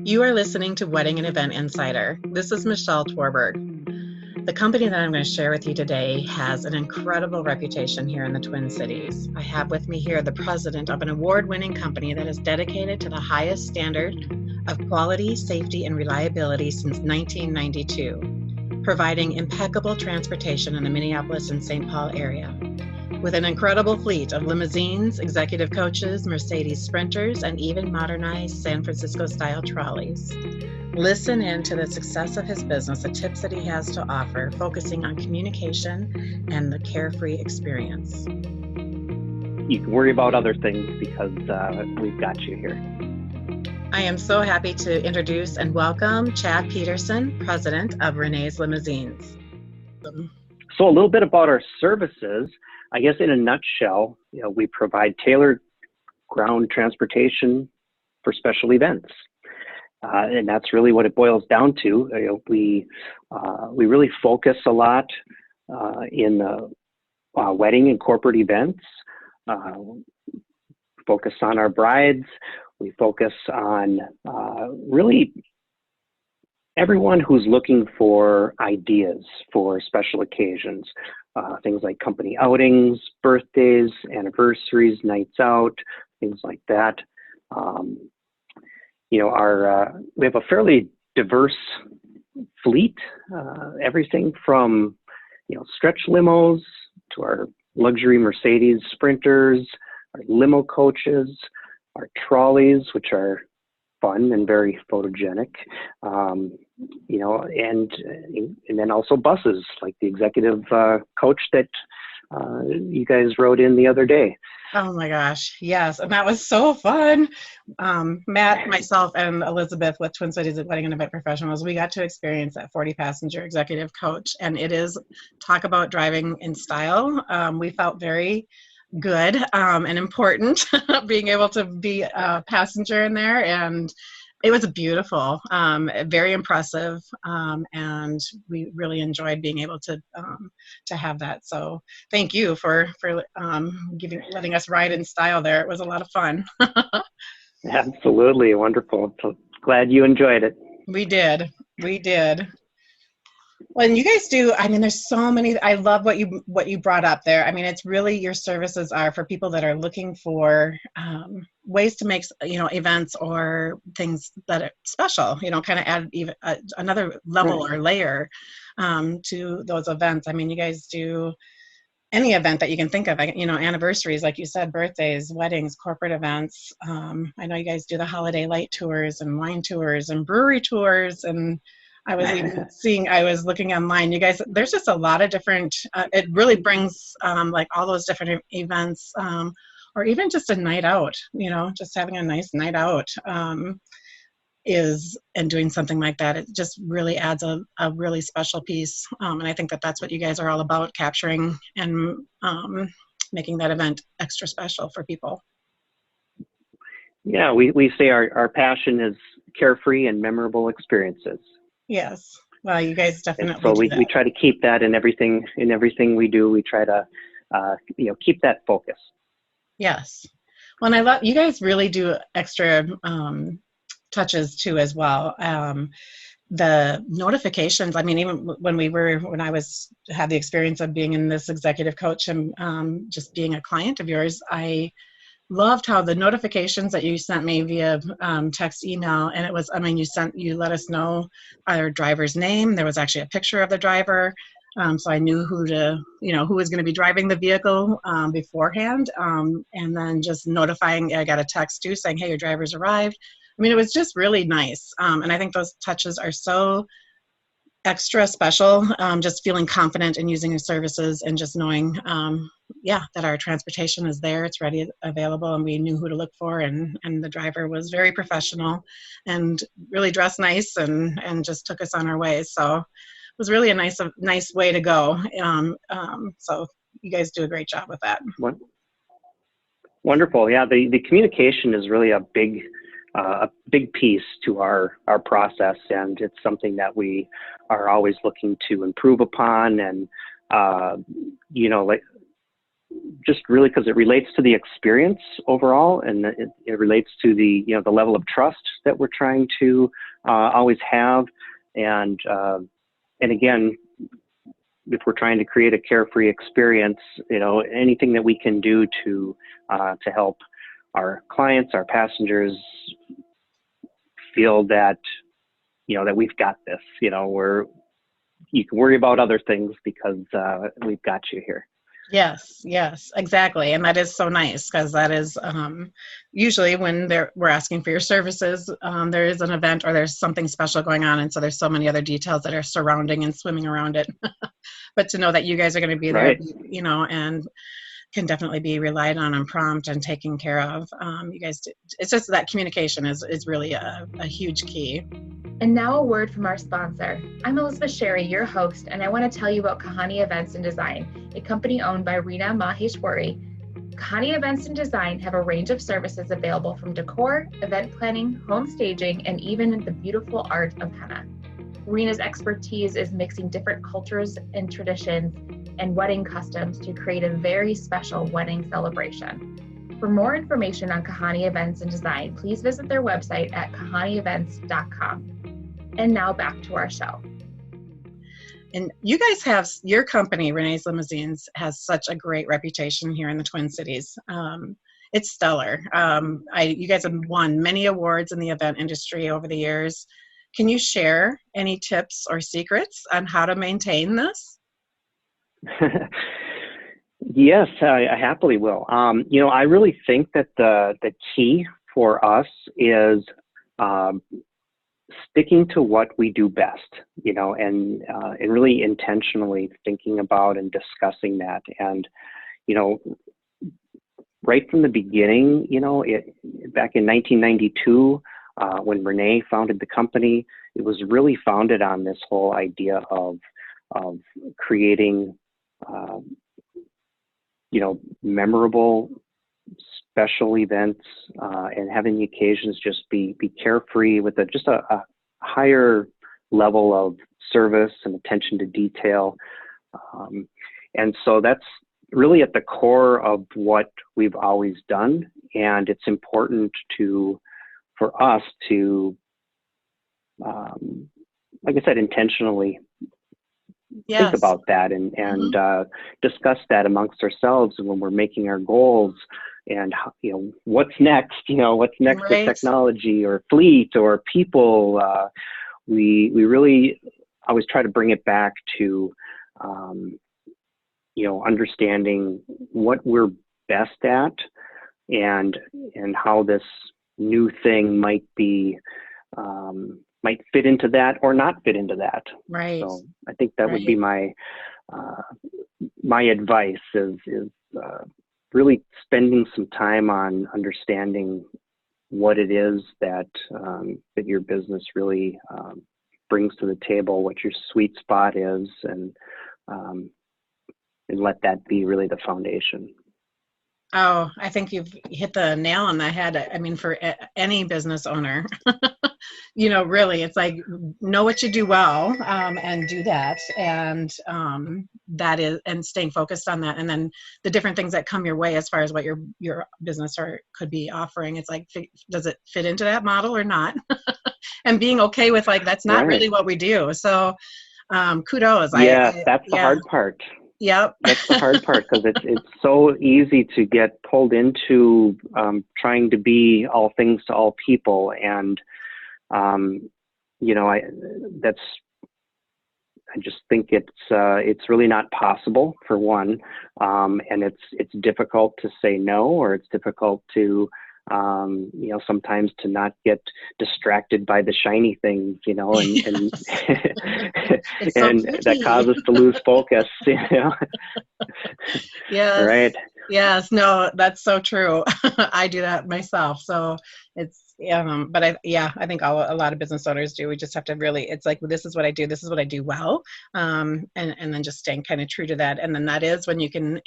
You are listening to Wedding and Event Insider. This is Michelle Twarberg. The company that I'm going to share with you today has an incredible reputation here in the Twin Cities. I have with me here the president of an award-winning company that is dedicated to the highest standard of quality, safety, and reliability since 1992, providing impeccable transportation in the Minneapolis and St. Paul area. With an incredible fleet of limousines, executive coaches, Mercedes Sprinters, and even modernized San Francisco-style trolleys. Listen in to the success of his business, the tips that he has to offer, focusing on communication and the carefree experience. You can worry about other things because we've got you here. I am so happy to introduce and welcome Chad Peterson, president of Renee's Limousines. So a little bit about our services. I guess in a nutshell, we provide tailored ground transportation for special events. And that's really what it boils down to. We really focus a lot in wedding and corporate events. Focus on our brides. We focus on really everyone who's looking for ideas for special occasions. Things like company outings, birthdays, anniversaries, nights out, things like that. We have a fairly diverse fleet, everything from, stretch limos to our luxury Mercedes Sprinters, our limo coaches, our trolleys, which are fun and very photogenic, and then also buses like the executive coach that you guys rode in the other day. Oh my gosh, yes, and that was so fun. Matt, myself, and Elizabeth with Twin Cities Wedding and Event Professionals, we got to experience that 40-passenger executive coach, and it is, talk about driving in style. We felt very good and important being able to be a passenger in there, and it was beautiful, very impressive, and we really enjoyed being able to have that. So thank you for letting us ride in style there. It was a lot of fun. Absolutely wonderful. So glad you enjoyed it. We did. Well, and you guys do, there's so many, I love what you brought up there. It's really, your services are for people that are looking for ways to make, events or things that are special, kind of add even another level or layer to those events. You guys do any event that you can think of, anniversaries, like you said, birthdays, weddings, corporate events. I know you guys do the holiday light tours and wine tours and brewery tours, and I was looking online, you guys, there's just a lot of different, it really brings like all those different events, or even just a night out, just having a nice night out and doing something like that. It just really adds a really special piece. And I think that that's what you guys are all about, capturing and making that event extra special for people. Yeah, we say our passion is carefree and memorable experiences. Yes. Well, you guys definitely and so we try to keep that in everything we do. We try to keep that focus. Yes. Well, and I love, you guys really do extra touches too as well. The notifications, even when I had the experience of being in this executive coach and just being a client of yours, I loved how the notifications that you sent me via text, email, and it was, you let us know our driver's name. There was actually a picture of the driver. So I knew who was going to be driving the vehicle beforehand. And then just notifying, I got a text too saying, hey, your driver's arrived. It was just really nice. And I think those touches are so extra special, just feeling confident in using your services and just knowing, that our transportation is there, it's ready, available, and we knew who to look for, and the driver was very professional and really dressed nice and just took us on our way. So it was really a nice way to go. So you guys do a great job with that. Wonderful. Yeah, the communication is really a big piece to our process, and it's something that we are always looking to improve upon. And just really because it relates to the experience overall, and it relates to the, you know, the level of trust that we're trying to always have. And again, if we're trying to create a carefree experience, you know, anything that we can do to help our clients, our passengers feel that, you know, that we've got this, you know, you can worry about other things because we've got you here. Yes, yes, exactly. And that is so nice, because that is usually when we're asking for your services, there is an event or there's something special going on. And so there's so many other details that are surrounding and swimming around it. But to know that you guys are going to be there, Right. you know, and can definitely be relied on and prompt and taken care of. You guys, it's just that communication is really a huge key. And now a word from our sponsor. I'm Elizabeth Sherry, your host, and I want to tell you about Kahani Events and Design, a company owned by Renee Maheshwari. Kahani Events and Design have a range of services available from decor, event planning, home staging, and even the beautiful art of henna. Rena's expertise is mixing different cultures and traditions and wedding customs to create a very special wedding celebration. For more information on Kahani Events and Design, please visit their website at kahanievents.com. And now back to our show. And you guys have, your company, Renee's Limousines, has such a great reputation here in the Twin Cities. It's stellar. You guys have won many awards in the event industry over the years. Can you share any tips or secrets on how to maintain this? Yes, I happily will. You know, I really think that the key for us is sticking to what we do best, you know, and really intentionally thinking about and discussing that. And, you know, right from the beginning, you know, back in 1992, when Renee founded the company, it was really founded on this whole idea of creating, you know, memorable, special events, and having the occasions just be carefree with just a higher level of service and attention to detail. And so that's really at the core of what we've always done. And it's important for us to, like I said, intentionally think about that and discuss that amongst ourselves when we're making our goals, and, you know, what's next, with technology or fleet or people. We really always try to bring it back to, understanding what we're best at and how this new thing might fit into that or not fit into that. Right. So I think that would be my advice is really spending some time on understanding what it is that your business really brings to the table, what your sweet spot is, and let that be really the foundation. Oh, I think you've hit the nail on the head. I mean, for any business owner, really, it's like, know what you do well, and do that. And that is, and staying focused on that. And then the different things that come your way as far as what your business could be offering. It's like, does it fit into that model or not? And being okay with, like, that's not really what we do. So kudos. Yeah, that's the hard part. Yep. That's the hard part, because it's so easy to get pulled into trying to be all things to all people, and I just think it's really not possible, for one, and it's difficult to say no, or it's difficult to sometimes to not get distracted by the shiny things, and and that causes us to lose focus, Yes. Right. Yes. No, that's so true. I do that myself. So it's But I think a lot of business owners do. We just have to really, it's like, this is what I do. This is what I do well. And then just staying kind of true to that. And then that is when you can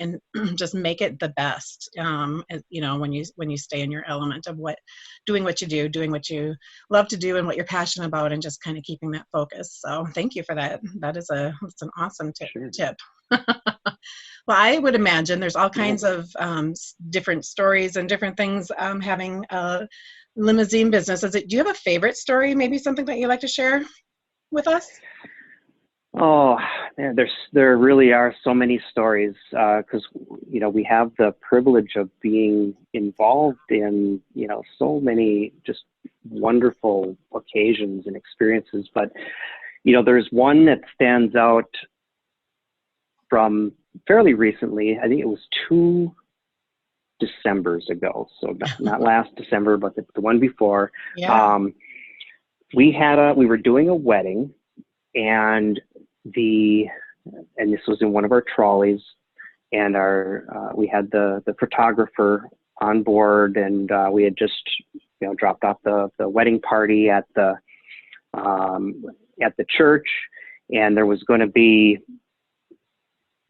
just make it the best. When you stay in your element of doing what you do, doing what you love to do and what you're passionate about, and just kind of keeping that focus. So thank you for that. That's an awesome tip. Sure. Well, I would imagine there's all kinds of different stories and different things having a limousine business. Do you have a favorite story? Maybe something that you like to share with us? Oh, man, there really are so many stories because we have the privilege of being involved in so many just wonderful occasions and experiences. But there's one that stands out from fairly recently. I think it was 2 Decembers ago, so not last December, but the one before. Yeah. We were doing a wedding, and this was in one of our trolleys, and we had the photographer on board, and we had just dropped off the wedding party at the church, and there was going to be,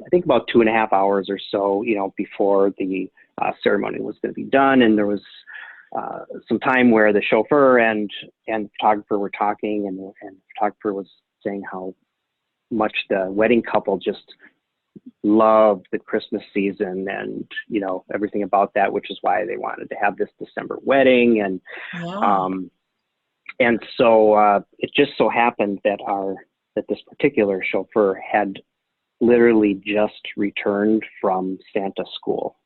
I think, about 2.5 hours or so, before the ceremony was going to be done. And there was some time where the chauffeur and the photographer were talking, and the photographer was saying how much the wedding couple just loved the Christmas season and, everything about that, which is why they wanted to have this December wedding. And, Yeah. And so it just so happened that this particular chauffeur had literally just returned from Santa school,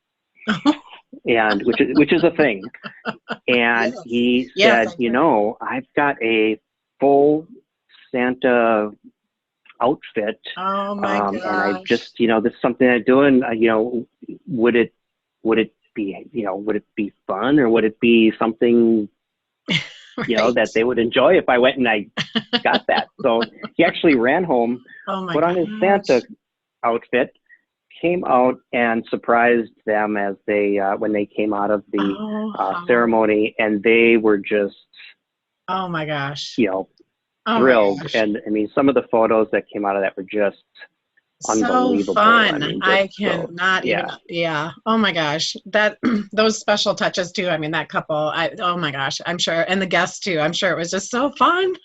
and which is a thing. And Yes. he Yes, said, I've got a full Santa outfit, oh my and I gosh. just, this is something I do, and would it be fun, or would it be something Right. that they would enjoy if I went and I got that? So he actually ran home, Oh my put on his Santa outfit, came out and surprised them as when they came out of the ceremony, and they were just, oh my gosh. thrilled. My gosh. And I mean, some of the photos that came out of that were just unbelievable. So fun. I mean, I cannot even. yeah. Yeah. Oh my gosh. Those special touches too. I mean, that couple. Oh my gosh. I'm sure, and the guests too. I'm sure it was just so fun.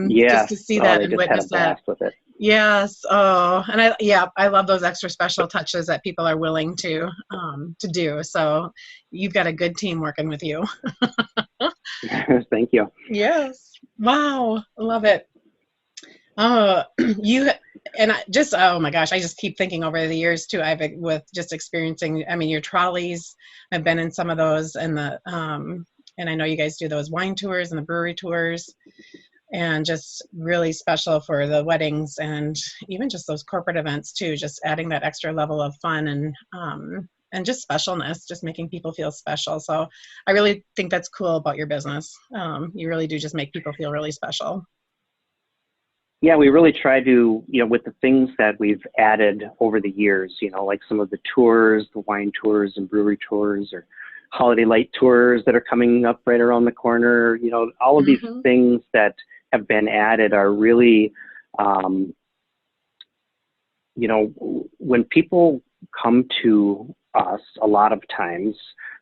Just to see that They and just had a witness that. blast with it. Yes. Oh, and I love those extra special touches that people are willing to do. So you've got a good team working with you. Thank you. Yes. Wow. Love it. Oh, oh my gosh, I just keep thinking over the years too. With just experiencing, I mean, your trolleys, I've been in some of those, and and I know you guys do those wine tours and the brewery tours, and just really special for the weddings and even just those corporate events too, just adding that extra level of fun and just specialness, just making people feel special. So I really think that's cool about your business. You really do just make people feel really special. Yeah, we really try to, with the things that we've added over the years, like some of the tours, the wine tours and brewery tours, or holiday light tours that are coming up right around the corner, all of these things that have been added are really, when people come to us, a lot of times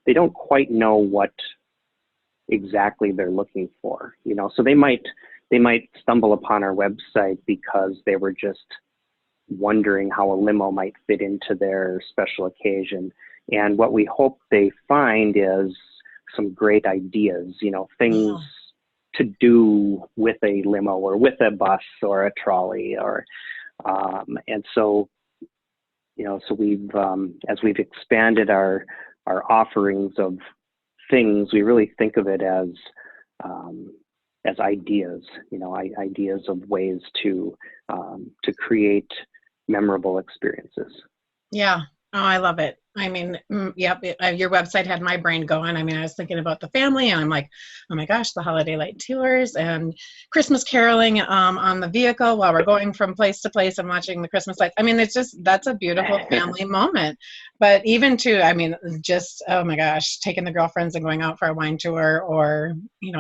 they don't quite know what exactly they're looking for, so they might stumble upon our website because they were just wondering how a limo might fit into their special occasion. And what we hope they find is some great ideas, things to do with a limo or with a bus or a trolley, and so, so we've, as we've expanded our offerings of things, we really think of it as ideas, ideas of ways to create memorable experiences. Yeah. Oh, I love it. I mean, yep, your website had my brain going. I mean, I was thinking about the family, and I'm like, oh my gosh, the holiday light tours and Christmas caroling on the vehicle while we're going from place to place and watching the Christmas lights. I mean, it's just, that's a beautiful family moment. But even to, I mean, just, oh my gosh, taking the girlfriends and going out for a wine tour, or,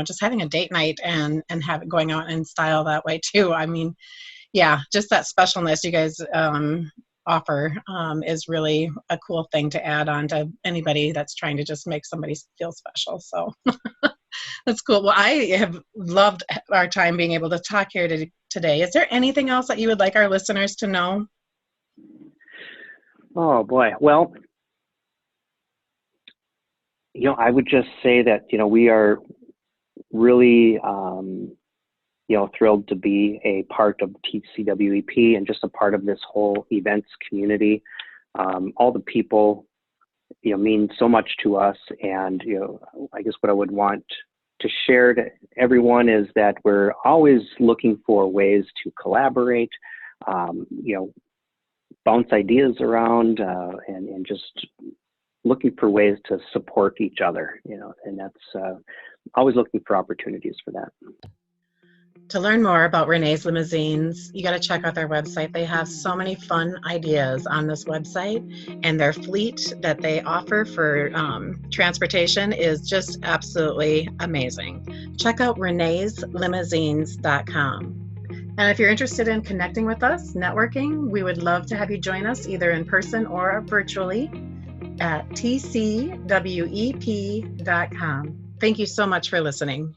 just having a date night and have it going out in style that way too. I mean, yeah, just that specialness you guys offer is really a cool thing to add on to anybody that's trying to just make somebody feel special. So that's cool. Well, I have loved our time being able to talk here today. Is there anything else that you would like our listeners to know? Oh boy. Well, I would just say that, we are really, thrilled to be a part of TCWEP and just a part of this whole events community. All the people, mean so much to us. And, I guess what I would want to share to everyone is that we're always looking for ways to collaborate, bounce ideas around, and just looking for ways to support each other, and that's always looking for opportunities for that. To learn more about Renee's Limousines, you got to check out their website. They have so many fun ideas on this website, and their fleet that they offer for transportation is just absolutely amazing. Check out reneeslimousines.com. And if you're interested in connecting with us, networking, we would love to have you join us either in person or virtually at tcwep.com. Thank you so much for listening.